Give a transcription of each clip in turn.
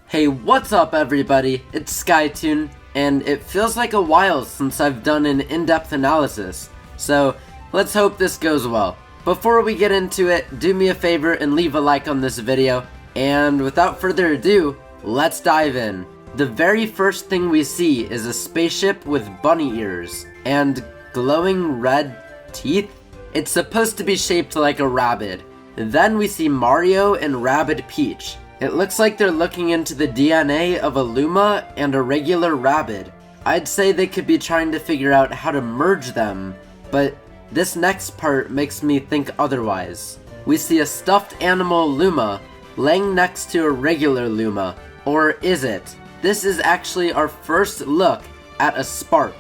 Hey, what's up everybody? It's SkyToon, and it feels like a while since I've done an in-depth analysis, so let's hope this goes well. Before we get into it, do me a favor and leave a like on this video, and without further ado, let's dive in. The very first thing we see is a spaceship with bunny ears and glowing red teeth. It's supposed to be shaped like a Rabid. Then we see Mario and Rabid Peach. It looks like they're looking into the DNA of a Luma and a regular Rabid. I'd say they could be trying to figure out how to merge them, but this next part makes me think otherwise. We see a stuffed animal Luma laying next to a regular Luma, or is it? This is actually our first look at a Spark.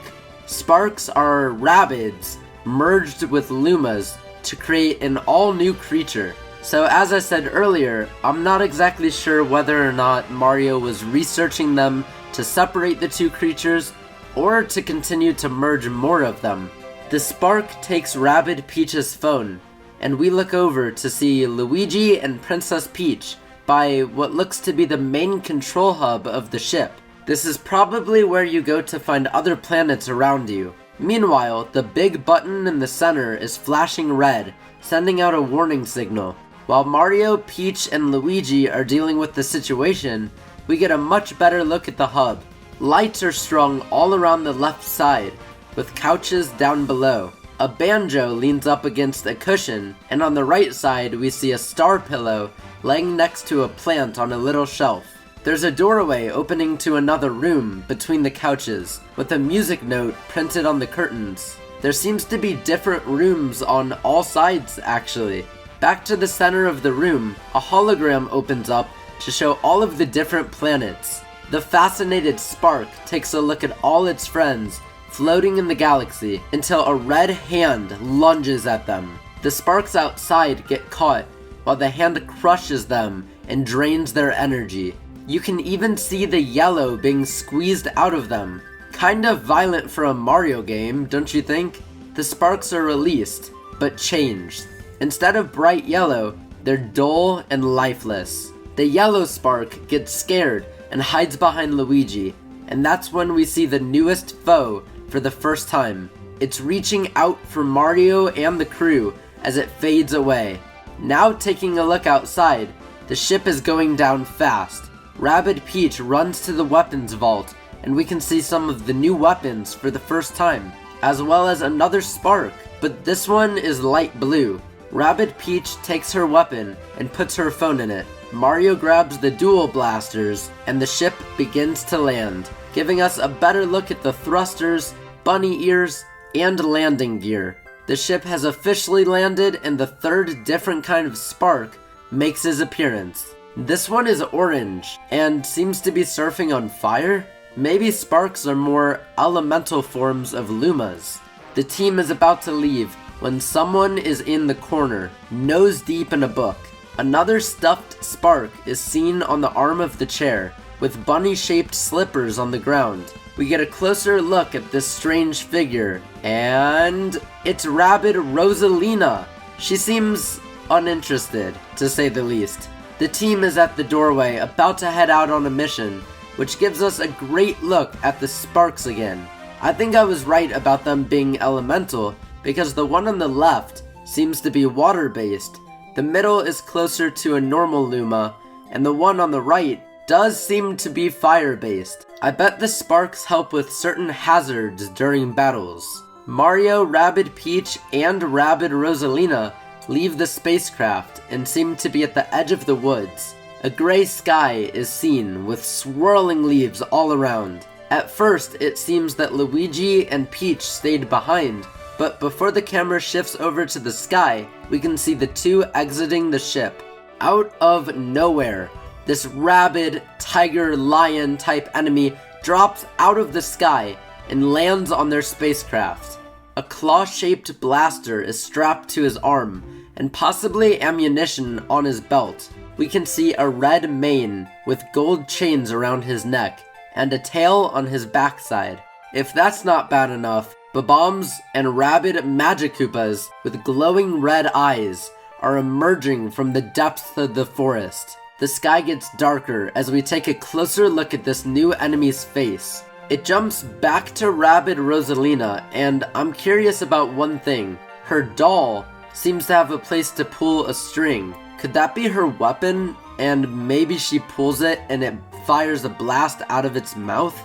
Sparks are Rabbids merged with Lumas to create an all-new creature. So as I said earlier, I'm not exactly sure whether or not Mario was researching them to separate the two creatures, or to continue to merge more of them. The Spark takes Rabid Peach's phone, and we look over to see Luigi and Princess Peach by what looks to be the main control hub of the ship. This is probably where you go to find other planets around you. Meanwhile, the big button in the center is flashing red, sending out a warning signal. While Mario, Peach, and Luigi are dealing with the situation, we get a much better look at the hub. Lights are strung all around the left side, with couches down below. A banjo leans up against a cushion, and on the right side we see a star pillow laying next to a plant on a little shelf. There's a doorway opening to another room between the couches, with a music note printed on the curtains. There seems to be different rooms on all sides actually. Back to the center of the room, a hologram opens up to show all of the different planets. The fascinated Spark takes a look at all its friends floating in the galaxy until a red hand lunges at them. The Sparks outside get caught, while the hand crushes them and drains their energy. You can even see the yellow being squeezed out of them. Kind of violent for a Mario game, don't you think? The Sparks are released, but changed. Instead of bright yellow, they're dull and lifeless. The yellow Spark gets scared and hides behind Luigi, and that's when we see the newest foe for the first time. It's reaching out for Mario and the crew as it fades away. Now taking a look outside, the ship is going down fast. Rabid Peach runs to the weapons vault, and we can see some of the new weapons for the first time, as well as another Spark, but this one is light blue. Rabid Peach takes her weapon and puts her phone in it. Mario grabs the dual blasters, and the ship begins to land, giving us a better look at the thrusters, bunny ears, and landing gear. The ship has officially landed, and the third different kind of Spark makes his appearance. This one is orange, and seems to be surfing on fire? Maybe Sparks are more elemental forms of Lumas. The team is about to leave when someone is in the corner, nose deep in a book. Another stuffed Spark is seen on the arm of the chair, with bunny-shaped slippers on the ground. We get a closer look at this strange figure, and it's Rabid Rosalina. She seems uninterested, to say the least. The team is at the doorway, about to head out on a mission, which gives us a great look at the Sparks again. I think I was right about them being elemental, because the one on the left seems to be water-based, the middle is closer to a normal Luma, and the one on the right does seem to be fire-based. I bet the Sparks help with certain hazards during battles. Mario, Rabid Peach, and Rabid Rosalina leave the spacecraft and seem to be at the edge of the woods. A gray sky is seen with swirling leaves all around. At first, it seems that Luigi and Peach stayed behind, but before the camera shifts over to the sky, we can see the two exiting the ship. Out of nowhere, this rabid tiger lion type enemy drops out of the sky and lands on their spacecraft. A claw-shaped blaster is strapped to his arm, and possibly ammunition on his belt. We can see a red mane with gold chains around his neck, and a tail on his backside. If that's not bad enough, Bob-ombs and rabid Magikoopas with glowing red eyes are emerging from the depths of the forest. The sky gets darker as we take a closer look at this new enemy's face. It jumps back to Rabid Rosalina, and I'm curious about one thing. Her doll seems to have a place to pull a string. Could that be her weapon, and maybe she pulls it and it fires a blast out of its mouth?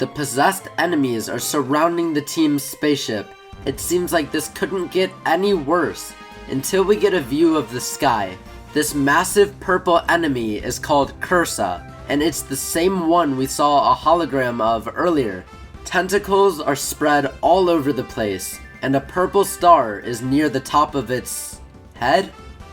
The possessed enemies are surrounding the team's spaceship. It seems like this couldn't get any worse until we get a view of the sky. This massive purple enemy is called Cursa, and it's the same one we saw a hologram of earlier. Tentacles are spread all over the place, and a purple star is near the top of its head?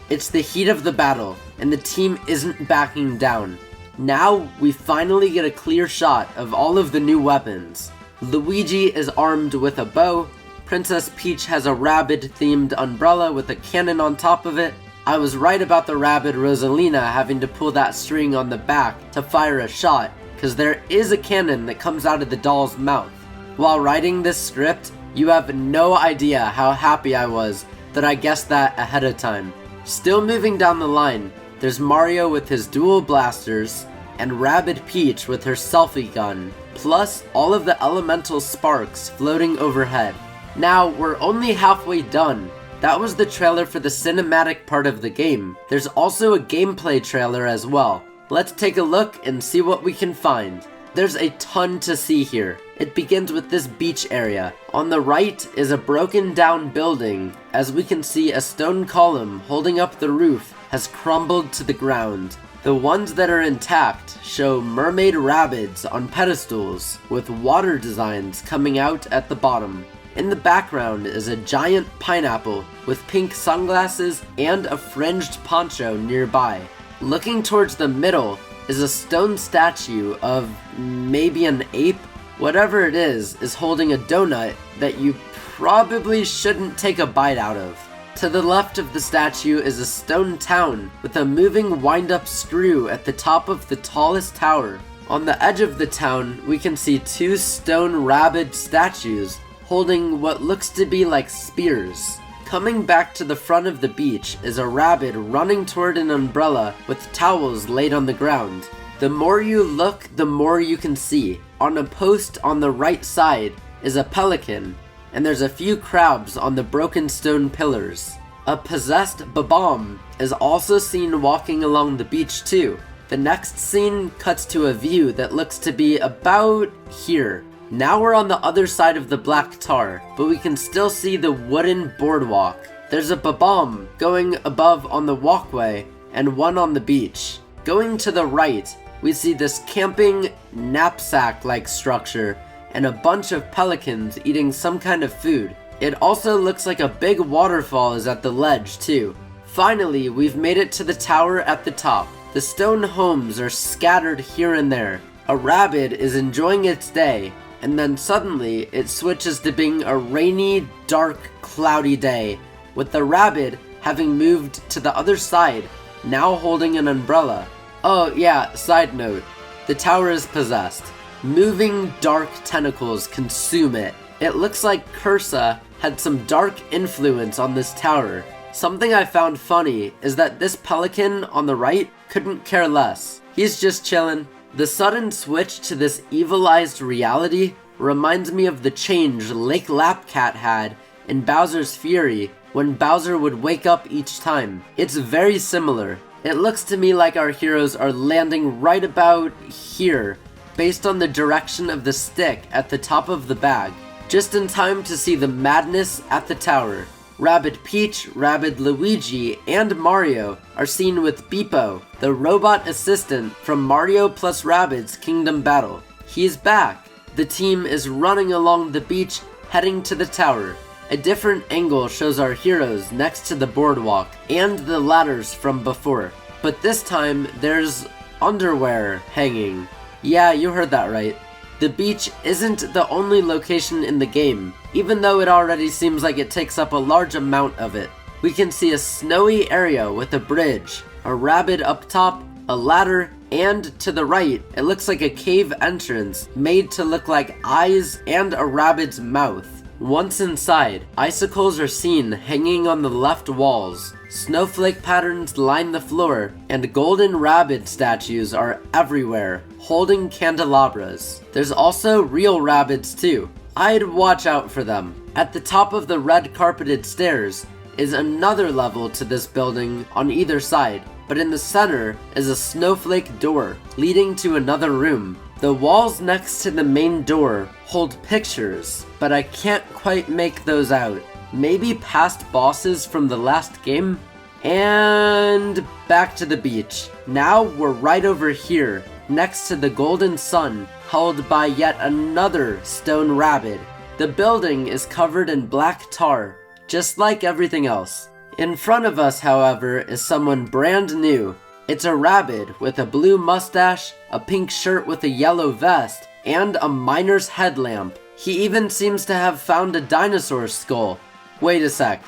It's the heat of the battle, and the team isn't backing down. Now, we finally get a clear shot of all of the new weapons. Luigi is armed with a bow, Princess Peach has a Rabid-themed umbrella with a cannon on top of it. I was right about the Rabid Rosalina having to pull that string on the back to fire a shot, because there is a cannon that comes out of the doll's mouth. While writing this script, you have no idea how happy I was that I guessed that ahead of time. Still moving down the line, there's Mario with his dual blasters, and Rabid Peach with her selfie gun, plus all of the elemental sparks floating overhead. Now, we're only halfway done. That was the trailer for the cinematic part of the game. There's also a gameplay trailer as well. Let's take a look and see what we can find. There's a ton to see here. It begins with this beach area. On the right is a broken down building. As we can see, a stone column holding up the roof has crumbled to the ground. The ones that are intact show mermaid Rabbids on pedestals with water designs coming out at the bottom. In the background is a giant pineapple with pink sunglasses and a fringed poncho nearby. Looking towards the middle is a stone statue of maybe an ape. Whatever it is holding a donut that you probably shouldn't take a bite out of. To the left of the statue is a stone town with a moving wind-up screw at the top of the tallest tower. On the edge of the town, we can see two stone Rabid statues holding what looks to be like spears. Coming back to the front of the beach is a Rabid running toward an umbrella with towels laid on the ground. The more you look, the more you can see. On a post on the right side is a pelican, and there's a few crabs on the broken stone pillars. A possessed Babam is also seen walking along the beach too. The next scene cuts to a view that looks to be about here. Now we're on the other side of the black tar, but we can still see the wooden boardwalk. There's a Babam going above on the walkway and one on the beach. Going to the right, we see this camping knapsack-like structure and a bunch of pelicans eating some kind of food. It also looks like a big waterfall is at the ledge too. Finally, we've made it to the tower at the top. The stone homes are scattered here and there. A Rabid is enjoying its day, and then suddenly it switches to being a rainy, dark, cloudy day, with the Rabid having moved to the other side, now holding an umbrella. Oh yeah, side note, the tower is possessed. Moving dark tentacles consume it. It looks like Cursa had some dark influence on this tower. Something I found funny is that this pelican on the right couldn't care less. He's just chillin'. The sudden switch to this evilized reality reminds me of the change Lake Lapcat had in Bowser's Fury when Bowser would wake up each time. It's very similar. It looks to me like our heroes are landing right about here, based on the direction of the stick at the top of the bag, just in time to see the madness at the tower. Rabid Peach, Rabid Luigi, and Mario are seen with Beepo, the robot assistant from Mario plus Rabbids Kingdom Battle. He's back. The team is running along the beach, heading to the tower. A different angle shows our heroes next to the boardwalk and the ladders from before. But this time, there's underwear hanging. Yeah, you heard that right. The beach isn't the only location in the game, even though it already seems like it takes up a large amount of it. We can see a snowy area with a bridge, a Rabid up top, a ladder, and to the right, it looks like a cave entrance made to look like eyes and a Rabid's mouth. Once inside, icicles are seen hanging on the left walls, snowflake patterns line the floor, and golden Rabid statues are everywhere, holding candelabras. There's also real Rabbids too. I'd watch out for them. At the top of the red carpeted stairs is another level to this building on either side, but in the center is a snowflake door leading to another room. The walls next to the main door hold pictures, but I can't quite make those out. Maybe past bosses from the last game? And back to the beach. Now we're right over here, next to the golden sun, held by yet another stone Rabid. The building is covered in black tar, just like everything else. In front of us, however, is someone brand new. It's a Rabid with a blue mustache, a pink shirt with a yellow vest, and a miner's headlamp. He even seems to have found a dinosaur skull. Wait a sec.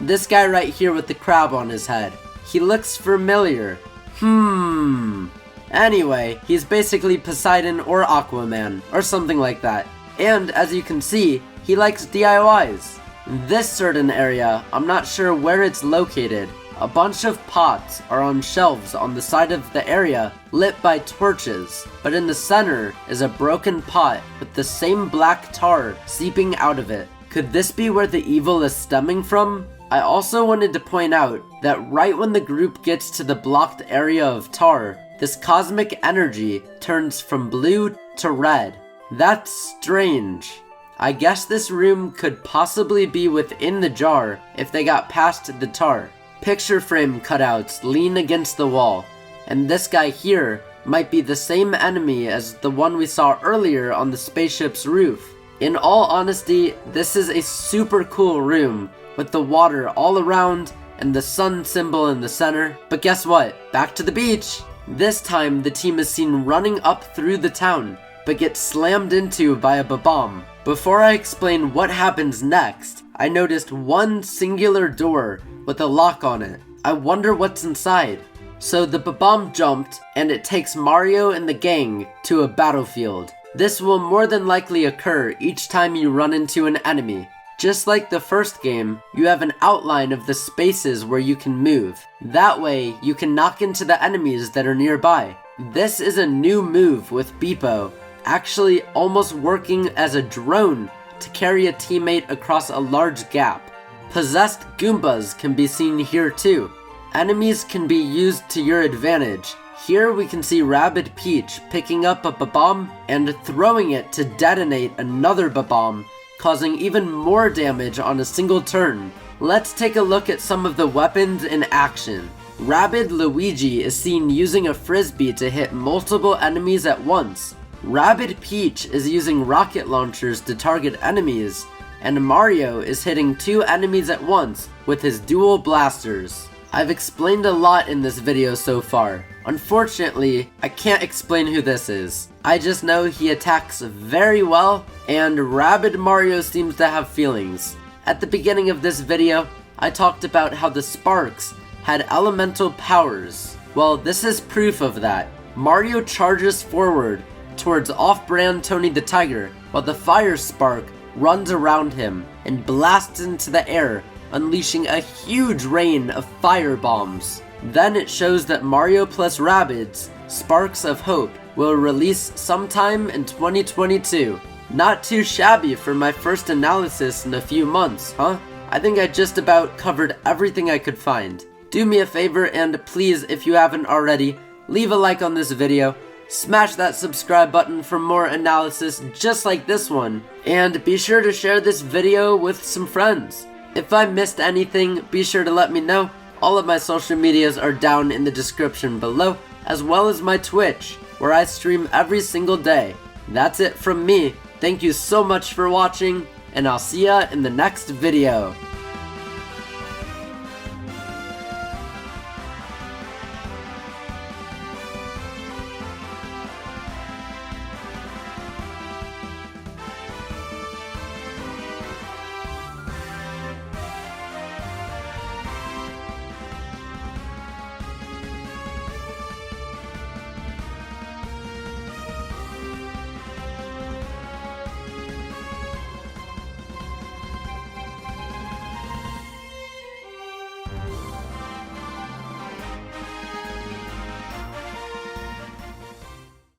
This guy right here with the crab on his head. He looks familiar. Anyway, he's basically Poseidon or Aquaman, or something like that. And as you can see, he likes DIYs. This certain area, I'm not sure where it's located. A bunch of pots are on shelves on the side of the area, lit by torches, but in the center is a broken pot with the same black tar seeping out of it. Could this be where the evil is stemming from? I also wanted to point out that right when the group gets to the blocked area of tar, this cosmic energy turns from blue to red. That's strange. I guess this room could possibly be within the jar if they got past the tar. Picture frame cutouts lean against the wall, and this guy here might be the same enemy as the one we saw earlier on the spaceship's roof. In all honesty, this is a super cool room with the water all around and the sun symbol in the center. But guess what? Back to the beach! This time the team is seen running up through the town, but gets slammed into by a bomb. Before I explain what happens next, I noticed one singular door with a lock on it. I wonder what's inside. So the bomb jumped, and it takes Mario and the gang to a battlefield. This will more than likely occur each time you run into an enemy. Just like the first game, you have an outline of the spaces where you can move. That way, you can knock into the enemies that are nearby. This is a new move with Beepo, actually almost working as a drone to carry a teammate across a large gap. Possessed Goombas can be seen here too. Enemies can be used to your advantage. Here we can see Rabid Peach picking up a bomb and throwing it to detonate another bomb, causing even more damage on a single turn. Let's take a look at some of the weapons in action. Rabid Luigi is seen using a frisbee to hit multiple enemies at once. Rabid Peach is using rocket launchers to target enemies, and Mario is hitting 2 enemies at once with his dual blasters. I've explained a lot in this video so far. Unfortunately, I can't explain who this is. I just know he attacks very well, and Rabid Mario seems to have feelings. At the beginning of this video, I talked about how the sparks had elemental powers. Well, this is proof of that. Mario charges forward towards off-brand Tony the Tiger, while the fire spark runs around him and blasts into the air, unleashing a huge rain of fire bombs. Then it shows that Mario plus Rabbids, Sparks of Hope, will release sometime in 2022. Not too shabby for my first analysis in a few months, huh? I think I just about covered everything I could find. Do me a favor and please, if you haven't already, leave a like on this video, smash that subscribe button for more analysis just like this one, and be sure to share this video with some friends. If I missed anything, be sure to let me know. All of my social medias are down in the description below, as well as my Twitch, where I stream every single day. That's it from me. Thank you so much for watching, and I'll see ya in the next video.